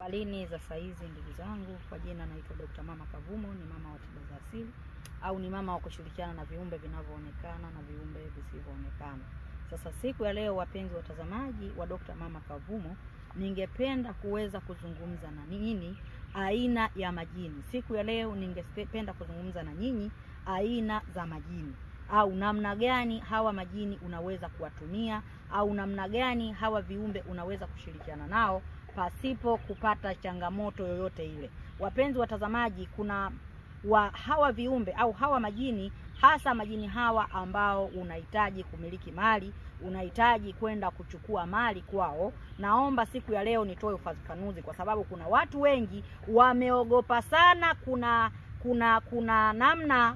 Halini za saizi ndugu zangu, kwa jina naitwa Dr. Mama Kavumo, ni mama wa tiba za asili au ni mama wa kushirikiana na viumbe vinavyoonekana na viumbe visivyoonekana. Sasa siku ya leo, wapenzi watazamaji wa Dr. Mama Kavumo, ningependa kuweza kuzungumza na nyinyi aina ya majini. Siku ya leo ningependa kuzungumza na nyinyi aina za majini, au namna gani hawa majini unaweza kuwatumia, au namna gani hawa viumbe unaweza kushirikiana nao pasipo kupata changamoto yoyote ile. Wapenzi watazamaji, kuna hawa viumbe au hawa majini, hasa majini hawa ambao unahitaji kumiliki mali, unahitaji kwenda kuchukua mali kwao. Naomba siku ya leo nitoe ufafanuzi, kwa sababu kuna watu wengi wameogopa sana.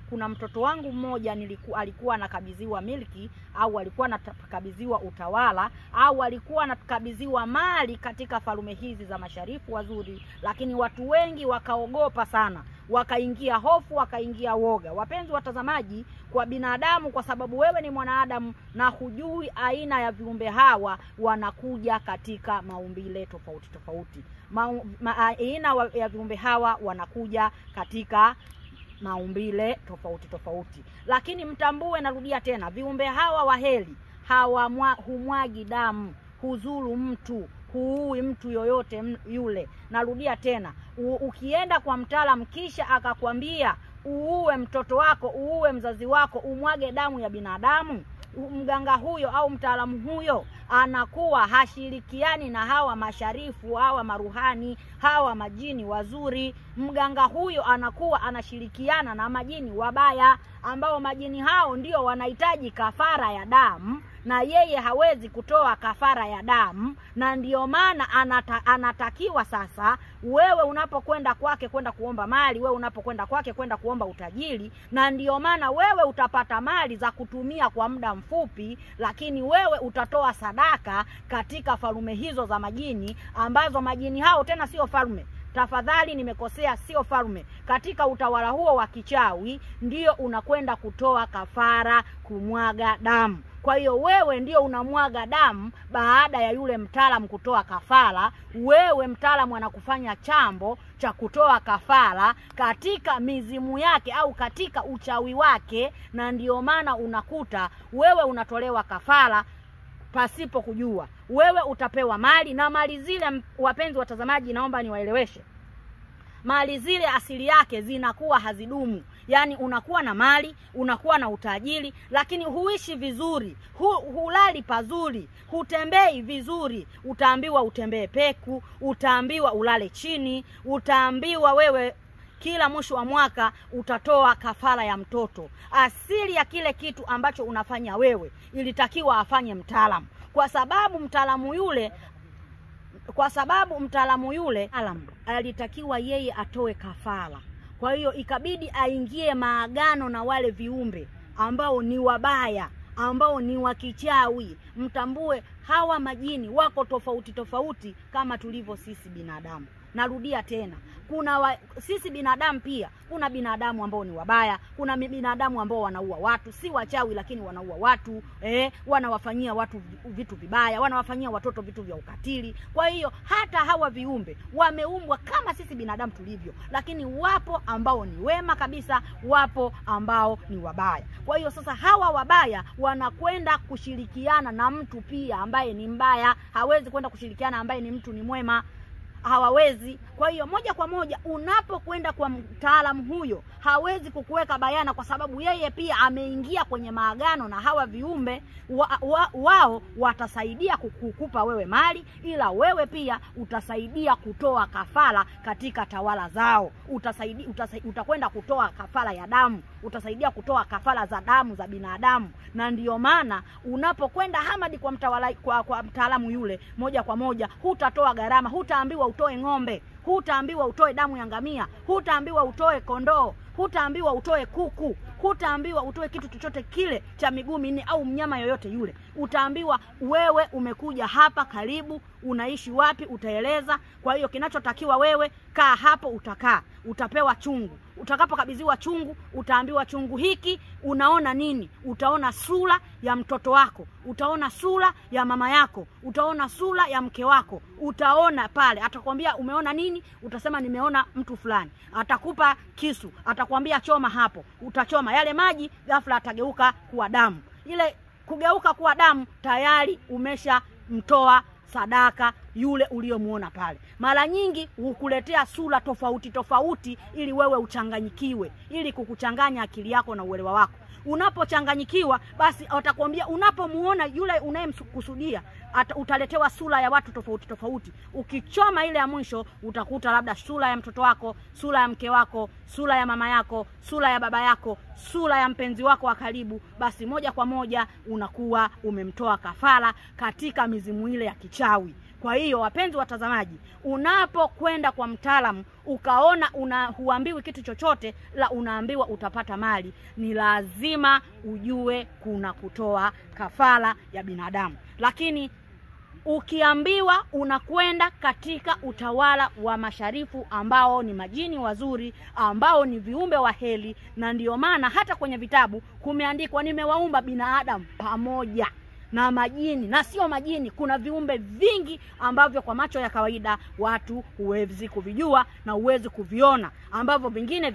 Kuna mtoto wangu mmoja alikuwa anakabidhiwa milki, au alikuwa anakabidhiwa utawala, au alikuwa anakabidhiwa mali katika falme hizi za masharifu wazuri, lakini watu wengi wakaogopa sana, wakaingia hofu, wakaingia woga. Wapenzi watazamaji, kwa binadamu, kwa sababu wewe ni mwanadamu na hujui aina ya viumbe hawa wanakuja katika maumbile tofauti tofauti. Aina ya viumbe hawa wanakuja katika maumbile tofauti tofauti. Lakini mtambue, narudia tena, viumbe hawa waheri humwagi damu, huzuru mtu, huui mtu yoyote yule. Narudia tena, ukienda kwa mtaalamu kisha akakwambia uue mtoto wako, uue mzazi wako, umwage damu ya binadamu, mganga huyo au mtaalamu huyo anakuwa hashirikiani na hawa masharifu, hawa maruhani, hawa majini wazuri. Mganga huyo anakuwa anashirikiana na majini wabaya, ambao majini hao ndio wanahitaji kafara ya damu, na yeye hawezi kutoa kafara ya damu. Na ndio maana anatakiwa sasa, wewe unapokwenda kwake kwenda kuomba mali, wewe unapokwenda kwake kwenda kuomba utajiri, na ndio maana wewe utapata mali za kutumia kwa muda mfupi, lakini wewe utatoa sadaka katika falme hizo za majini, ambazo majini hao tena sio falme. Tafadhali nimekosea, sio falme. Katika utawala huo wa kichawi ndio unakwenda kutoa kafara, kumwaga damu. Kwa hiyo wewe ndio unamwaga damu baada ya yule mtaalamu kutoa kafara. Wewe mtaalamu anakufanya chambo cha kutoa kafara katika mizimu yake au katika uchawi wake, na ndio maana unakuta wewe unatolewa kafara pasipo kujua. Wewe utapewa mali, na mali zile, wapenzi watazamaji, naomba niwaeleweshe, mali zile asili yake zinakuwa hazidumu. Yani unakuwa na mali, unakuwa na utajiri, lakini huishi vizuri, hulali pazuri, hutembei vizuri. Utaambiwa utembee peku, utaambiwa ulale chini, utaambiwa wewe kila mwisho wa mwaka utatoa kafara ya mtoto. Asili ya kile kitu ambacho unafanya wewe ilitakiwa afanye mtaalamu, kwa sababu mtaalamu yule alitakiwa yeye atoe kafara. Kwa hiyo ikabidi aingie maagano na wale viumbe ambao ni wabaya, ambao ni wakichawi. Mtambue hawa majini wako tofauti tofauti kama tulivyo sisi binadamu. Narudia tena, sisi binadamu pia kuna binadamu ambao ni wabaya, kuna binadamu ambao wanaua watu, si wachawi lakini wanaua watu, wanawafanyia watu vitu vibaya, wanawafanyia watoto vitu vya ukatili. Kwa hiyo hata hawa viumbe wameumbwa kama sisi binadamu tulivyo, lakini wapo ambao ni wema kabisa, wapo ambao ni wabaya. Kwa hiyo sasa hawa wabaya wanakwenda kushirikiana na mtu pia ambaye ni mbaya, hawezi kwenda kushirikiana ambaye ni mtu ni mwema, hawawezi. Kwa hiyo moja kwa moja unapokwenda kwa mtaalamu huyo hawezi kukuweka bayana, kwa sababu yeye pia ameingia kwenye maagano na hawa viumbe. Wao watasaidia kukupa wewe mali, ila wewe pia utasaidia kutoa kafara katika tawala zao. Utakwenda kutoa kafara ya damu, utasaidia kutoa kafara za damu za binadamu. Na ndio maana unapokwenda hamadi kwa mtaalamu yule, moja kwa moja hutatoa gharama, hutaambiwa utoe ng'ombe, hutaambiwa utoe damu ya ngamia, hutaambiwa utoe kondoo, hutaambiwa utoe kuku, hutaambiwa utoe kitu chochote kile cha miguu minne au mnyama yoyote yule. Utaambiwa wewe umekuja hapa, karibu, unaishi wapi, utaeleza. Kwa hiyo kinachotakiwa wewe, kaa hapo, utakaa, utapewa chungu. Utakapokabidhiwa chungu, utaambiwa chungu hiki unaona nini? Utaona sura ya mtoto wako, utaona sura ya mama yako, utaona sura ya mke wako, utaona pale. Atakwambia umeona nini? Utasema nimeona mtu fulani. Atakupa kisu, atakwambia choma hapo, utachoma. Yale maji ghafla atageuka kuwa damu. Ile kugeuka kuwa damu tayari umeshamtoa sadaka yule uliyomuona pale. Mara nyingi hukuletea sura tofauti tofauti ili wewe uchanganyikiwe, ili kukuchanganya akili yako na uelewa wako. Unapochanganyikiwa basi atakwambia unapomuona yule unayemkusudia utaletewa sura ya watu tofauti tofauti. Ukichoma ile ya mwisho utakuta labda sura ya mtoto wako, sura ya mke wako, sura ya mama yako, sura ya baba yako, sura ya mpenzi wako wa karibu. Basi moja kwa moja unakuwa umemtoa kafara katika mizimu ile ya kichawi. Kwa hiyo wapenzi watazamaji, unapokwenda kwa mtaalamu ukaona huambiwi kitu chochote, la unaambiwa utapata mali, ni lazima ujue kuna kutoa kafara ya binadamu. Lakini ukiambiwa unakwenda katika utawala wa masharifu ambao ni majini wazuri, ambao ni viumbe wa heri, na ndiyo maana hata kwenye vitabu kumeandikwa nimewaumba binadamu pamoja na majini, na sio majini. Kuna viumbe vingi ambavyo kwa macho ya kawaida watu huwezi kuvijua na huwezi kuviona, ambavyo vingine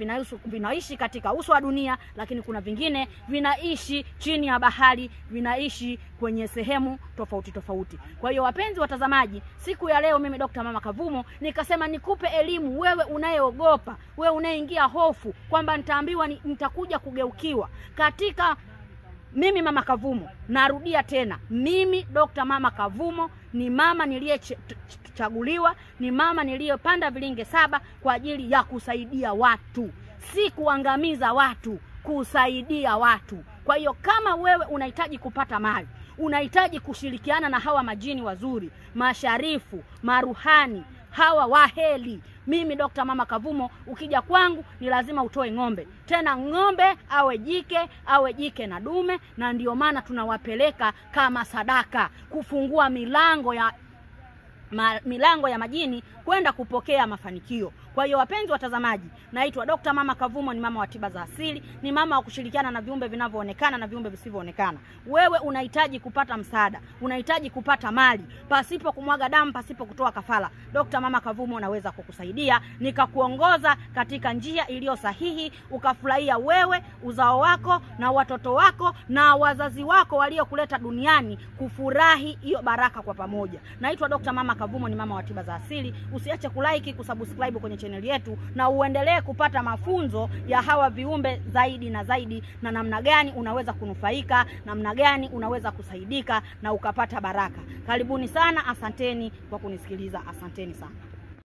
vinaishi katika uso wa dunia, lakini kuna vingine vinaishi chini ya bahari, vinaishi kwenye sehemu tofauti tofauti. Kwa hiyo wapenzi watazamaji, siku ya leo mimi Dr. Mama Kavumo nikasema nikupe elimu wewe unayeogopa, wewe unayeingia hofu kwamba nitaambiwa nitakuja kugeukiwa. Katika mimi Mama Kavumo, narudia tena, mimi Dr. Mama Kavumo ni mama niliyechaguliwa, ni mama niliyopanda vilinge 7 kwa ajili ya kusaidia watu, si kuangamiza watu, kusaidia watu. Kwa hiyo kama wewe unahitaji kupata mali, unahitaji kushirikiana na hawa majini wazuri, masharifu, maruhani, hawa waheli, mimi Dr. Mama Kavumo, ukija kwangu ni lazima utoe ng'ombe. Tena ng'ombe awe jike na dume, na ndiyo maana tunawapeleka kama sadaka kufungua milango ya majini kwenda kupokea mafanikio. Kwa hiyo wapenzi watazamaji, naitwa Dr. Mama Kavumo, ni mama wa tiba za asili, ni mama wa kushirikiana na viumbe vinavyoonekana na viumbe visivyoonekana. Wewe unahitaji kupata msaada, unahitaji kupata mali pasipo kumwaga damu, pasipo kutoa kafara, Dr. Mama Kavumo naweza kukusaidia, nikakuongoza katika njia iliyo sahihi, ukafurahia wewe, uzao wako na watoto wako na wazazi wako waliokuleta duniani kufurahi hiyo baraka kwa pamoja. Naitwa Dr. Mama Kavumo, ni mama wa tiba za asili. Usiache kulike, kusubscribe kwenye channel yetu, na uendelee kupata mafunzo ya hawa viumbe zaidi na zaidi, na namna gani unaweza kunufaika, namna gani unaweza kusaidika na ukapata baraka. Karibuni sana, asanteni kwa kunisikiliza, asanteni sana.